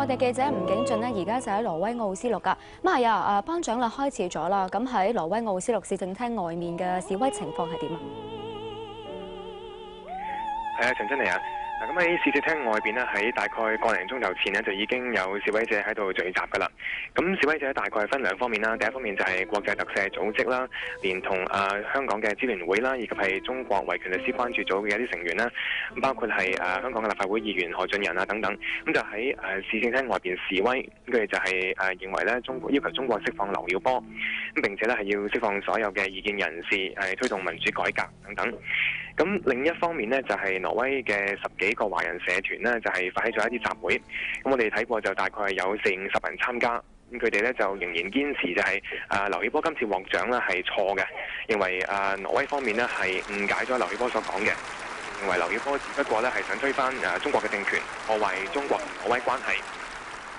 我哋記者吳景俊呢，而家就喺挪威奧斯陸㗎。咁係啊，頒獎禮開始咗啦。咁喺挪威奧斯陸市政廳外面嘅示威情況係點啊？係啊，陳真嚟啊！咁喺市政廳外邊呢，喺大概個零鐘頭前呢，就已經有示威者喺度聚集㗎啦。咁示威者大概分兩方面啦。第一方面就係國際特赦組織啦，連同香港嘅支聯會啦，以及係中國維權律師關注組嘅一啲成員啦。咁包括係香港嘅立法會議員何俊仁啊等等。咁就喺市政廳外邊示威，佢哋就係認為呢要求中國釋放劉曉波，咁並且呢係要釋放所有嘅異見人士，係推動民主改革等等。咁另一方面呢，就係挪威嘅10幾個華人社團呢，就係發起咗一啲集會。咁我哋睇過就大概有40-50人參加。咁佢哋呢，就仍然堅持就係劉曉波今次獲獎呢係錯嘅，認為挪威方面呢係誤解咗劉曉波所講嘅，認為劉曉波只不過呢係想推翻中國嘅政權，破壞中國同挪威關係。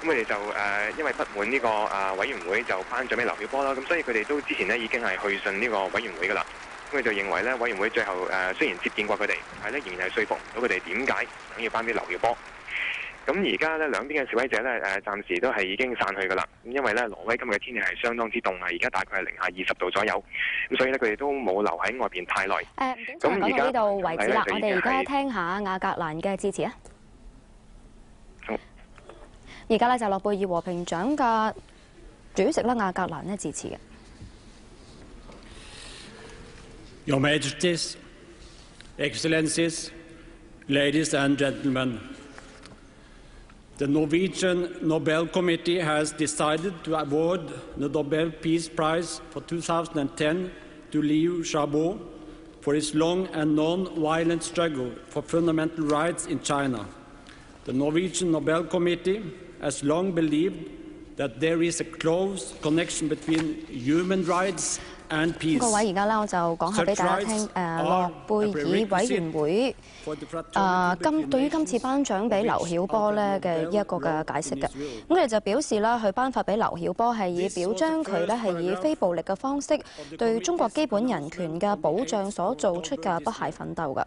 咁佢哋就因為不滿呢個委員會就頒獎俾劉曉波啦。咁所以佢哋都之前呢已經係去信呢個委員會㗎啦。咁佢就認為咧，委員會最後雖然接見過佢哋，但係咧仍然係說服唔到佢哋點解想要頒俾劉曉波。咁而家咧兩邊嘅示威者咧暫時都係已經散去㗎啦。因為咧挪威今日嘅天氣係相當之凍啊，而家大概係零下20度左右。咁所以咧佢哋都冇留喺外邊太耐。咁而家呢度為止啦，我哋而家聽下亞格蘭嘅致辭啊。好。而家咧就諾貝爾和平獎嘅主席啦，亞格蘭咧致辭嘅。Your Majesties, Excellencies, ladies and gentlemen, the Norwegian Nobel Committee has decided to award the Nobel Peace Prize for 2010 to Liu Xiaobo for his long and non-violent struggle for fundamental rights in China. The Norwegian Nobel Committee has long believed that there is a close connection between human rights各位，而家咧我就講下俾大家聽，諾貝爾委員會對於今次頒獎俾劉曉波咧嘅一個嘅解釋嘅，咁佢哋就表示啦，佢頒發俾劉曉波係以表彰佢咧係以非暴力嘅方式對中國基本人權嘅保障所做出嘅不懈奮鬥嘅。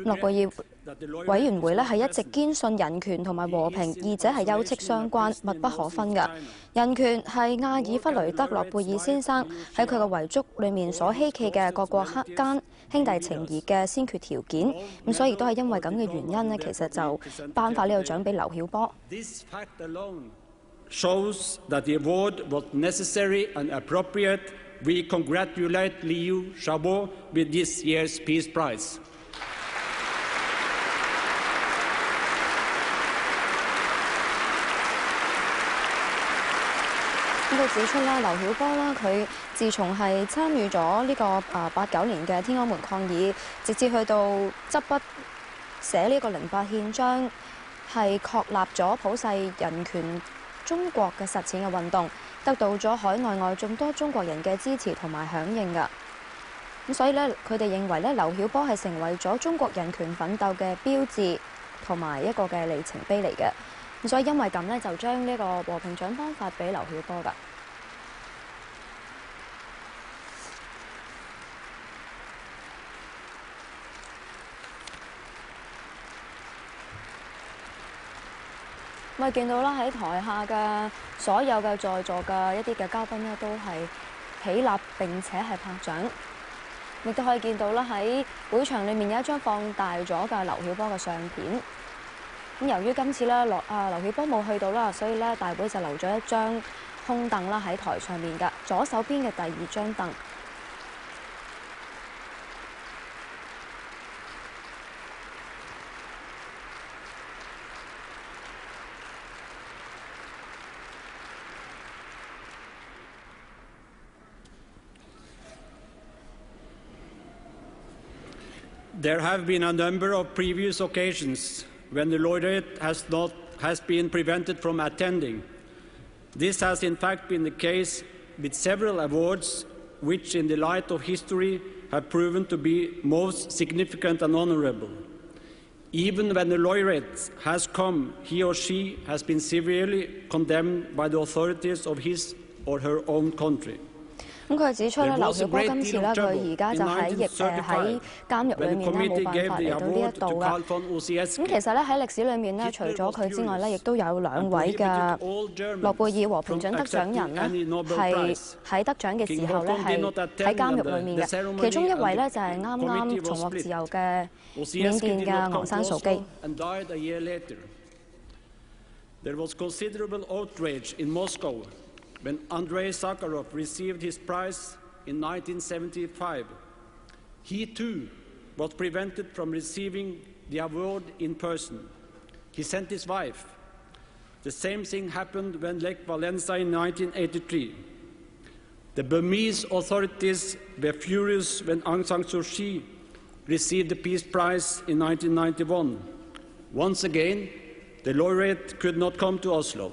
諾貝爾委員會咧係一直堅信人權同埋和平二者係休戚相關、密不可分嘅。人權係阿爾弗雷德諾貝爾先生喺佢嘅遺囑裏面所希冀嘅各國間兄弟情誼嘅先決條件。咁所以都係因為咁嘅原因呢，其實就頒發呢個獎俾劉曉波。Shows that the award was necessary and appropriate. We congratulate Liu Xiaobo with this year's Peace Prize. 佢指出啦，劉曉波啦，佢自從係參與咗呢個89年嘅天安門抗議，直至去到執筆寫呢個08憲章，係確立咗普世人權中國嘅實踐嘅運動，得到咗海內外眾多中國人嘅支持同埋響應㗎。咁所以咧，佢哋認為咧，劉曉波係成為咗中國人權奮鬥嘅標誌同埋一個嘅里程碑嚟嘅。咁所以因為咁咧，就將呢個和平獎頒發俾劉曉波㗎。咪見到啦，喺台下嘅所有嘅在座嘅一啲嘅嘉賓呢，都係起立並且係拍掌。亦都可以見到啦，喺會場裏面有一張放大咗嘅劉曉波嘅相片。咁由於今次咧劉曉波冇去到啦，所以咧大會就留咗一張空凳啦喺台上面㗎，左手邊嘅第2張凳。There have been a number of previous occasions when the laureate has been prevented from attending. This has in fact been the case with several awards which, in the light of history, have proven to be most significant and honourable. Even when the laureate has come, he or she has been severely condemned by the authorities of his or her own country. 咁佢指出咧，劉曉波今次咧，佢而家就喺監獄裏面咧，冇辦法嚟到呢一度噶。咁其實咧喺歷史裏面咧，除咗佢之外咧，亦都有2位嘅諾貝爾和平獎得獎人咧，係喺得獎嘅時候咧係喺監獄裏面嘅。其中一位咧就係啱啱重獲自由嘅緬甸嘅昂山素基。There was considerable outrage in Moscow when Andrei Sakharov received his prize in 1975. He too was prevented from receiving the award in person. He sent his wife. The same thing happened when Lech Walesa in 1983. The Burmese authorities were furious when Aung San Suu Kyi received the Peace Prize in 1991. Once again, the laureate could not come to Oslo.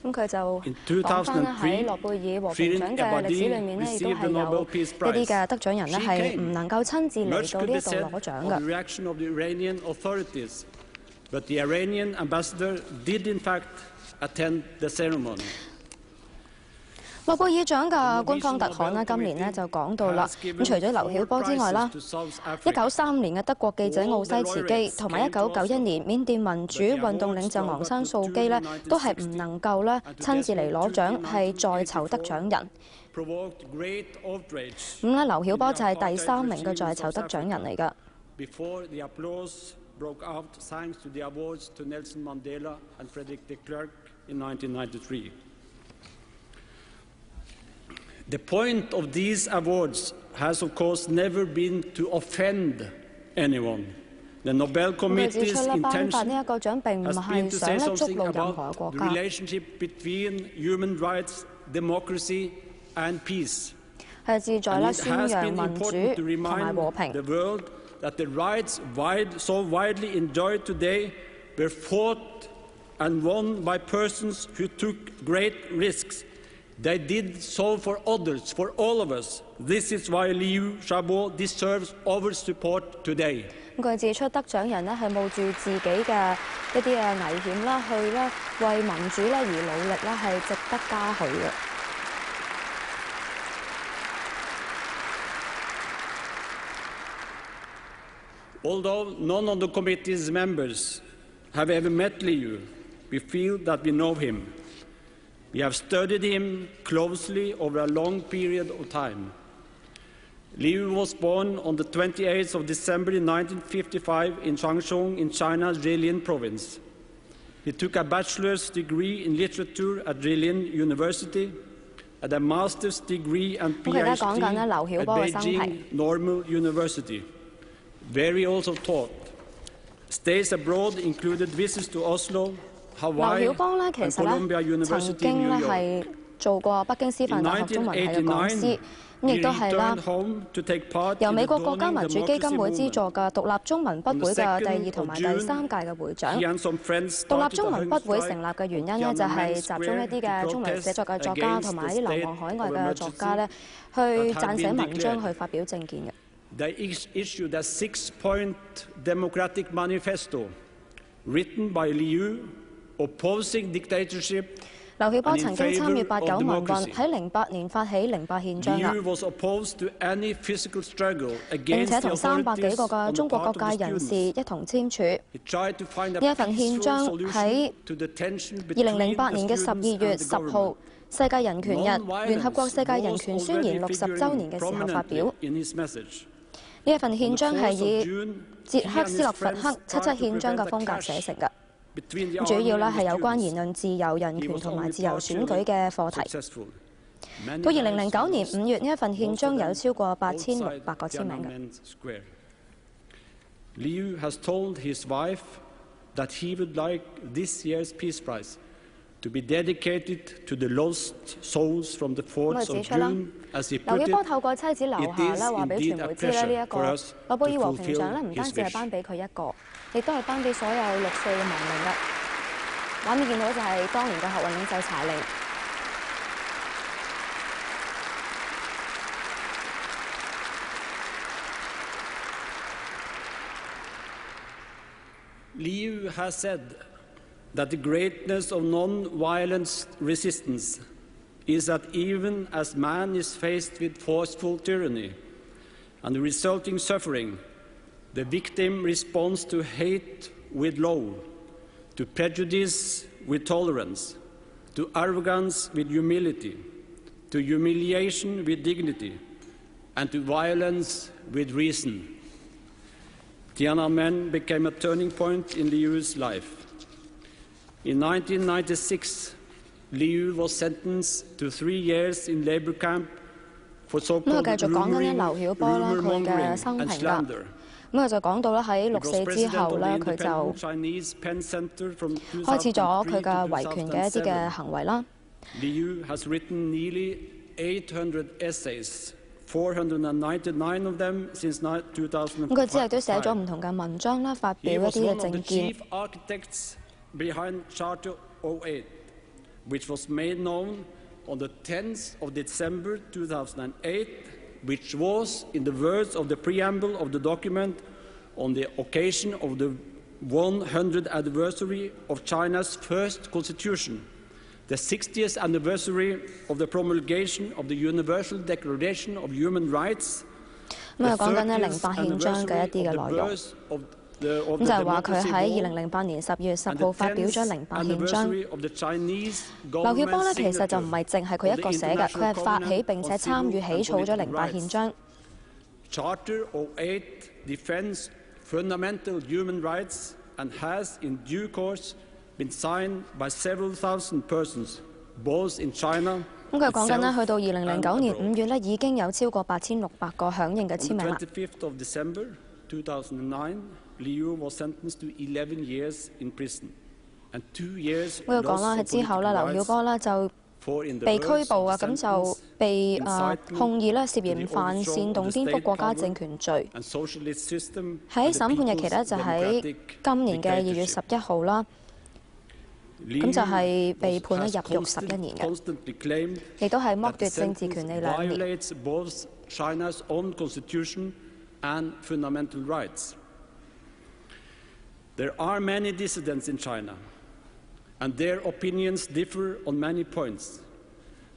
咁佢就講翻咧喺諾貝爾和平獎嘅歷史裏面咧，亦都係有一啲嘅得獎人咧係唔能夠親自嚟到呢一度攞獎嘅。But the Iranian ambassador did in fact attend the ceremony. 諾貝爾獎嘅官方特刊呢，今年呢就講到啦。咁除咗劉曉波之外啦，1935年嘅德國記者奧西茨基，同埋1991年緬甸民主運動領袖昂山素基呢，都係唔能夠咧親自嚟攞獎，係在囚得獎人。咁咧，劉曉波就係第3名嘅在囚得獎人嚟㗎。Broke out thanks to the awards to Nelson Mandela and Frederick de Klerk in 1993. The point of these awards has, of course, never been to offend anyone. The Nobel Committee's intention has been to say something about the relationship between human rights, democracy, and peace. 係旨在咧宣揚民主同埋和平。 That the rights so widely enjoyed today were fought and won by persons who took great risks. They did so for others, for all of us. This is why Liu Xiaobo deserves our support today. 佢指出，得獎人咧係冒住自己嘅一啲嘅危險啦，去咧為民主咧而努力啦，係值得嘉許嘅。 Although none of the committee's members have ever met Liu, we feel that we know him. We have studied him closely over a long period of time. Liu was born on the 28th of December 1955 in Changsha in China's Jilin province. He took a bachelor's degree in literature at Jilin University and a master's degree and PhD at Beijing Normal University, where he also taught. Stays abroad included visits to Oslo, Hawaii, and Columbia University in New York. 做過北京師範大學中文系嘅講師，咁亦都係啦。由美國國家民主基金會資助嘅獨立中文筆會嘅第2同埋第3屆嘅會長。獨立中文筆會成立嘅原因呢，就係集中一啲嘅中文寫作嘅作家同埋一啲流亡海外嘅作家呢，去撰寫文章去發表政見嘅。 They issued a 6-point democratic manifesto written by Liu, opposing dictatorship. 劉曉波曾經參與89民運，喺08年發起08憲章㗎。並且同300幾個嘅中國各界人士一同簽署。呢一份憲章喺2008年嘅12月10號，世界人權日，聯合國世界人權宣言60週年嘅時候發表。呢一份憲章係以捷克斯洛伐克77憲章嘅風格寫成嘅。 主要咧係有關言論自由、人權同埋自由選舉嘅課題。到2009年5月，呢一份憲章有超過8600個簽名嘅。Liu has told his wife that he would like this year's Peace Prize to be dedicated to the lost souls from the 4th of June, as he put it. 劉曉波透過妻子劉霞咧話俾傳媒知咧，呢一個諾貝爾和平獎咧唔單止係頒俾佢一個，亦都係頒俾所有6歲嘅亡靈嘅。畫面見到就係當年嘅學運領袖查令。Liu has said that the greatness of non-violent resistance is that even as man is faced with forceful tyranny and the resulting suffering, the victim responds to hate with love, to prejudice with tolerance, to arrogance with humility, to humiliation with dignity, and to violence with reason. Tiananmen became a turning point in Liu's life. In 1996, Liu was sentenced to 3 years in labor camp for so-called rumor-mongering and slander. 咁佢就講到咧喺6·4之後咧，佢就開始咗佢嘅維權嘅一啲嘅行為啦。Liu has written nearly 800 essays, 499 of them since 2005. 咁佢之後都寫咗唔同嘅文章啦，發表一啲嘅政見。Behind Charter 08, which was made known on the 10th of December 2008, which was, in the words of the preamble of the document, on the occasion of the 100th anniversary of China's first constitution, the 60th anniversary of the promulgation of the Universal Declaration of Human Rights, 咁講緊咧08憲章嘅一啲嘅內容。咁就係話佢喺2008年12月10號發表咗08憲章。劉曉波咧其實就唔係淨係佢一個寫嘅，佢係發起並且參與起草咗08憲章。Charter 08 defends fundamental human rights and has in due course been signed by several thousand persons, both in China. 咁佢講緊咧，去到2009年5月咧，已經有超過8600個響應嘅簽名啦。25th of December 2009. Liu was sentenced to 11 years in prison and 2 years. 我講啦，之後咧，劉曉波咧就被拘捕啊，咁就被控以咧涉嫌犯煽動顛覆國家政權罪。喺審判日期咧就喺今年嘅2月11號啦，咁就係被判咧入獄11年嘅，亦都係剝奪政治權利2年。There are many dissidents in China, and their opinions differ on many points.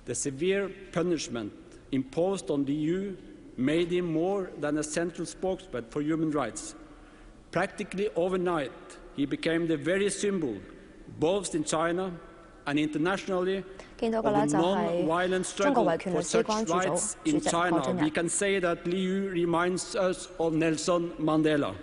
The severe punishment imposed on Liu made him more than a central spokesman for human rights. Practically overnight, he became the very symbol, both in China and internationally, of the non-violent struggle for such rights in China. We can say that Liu reminds us of Nelson Mandela.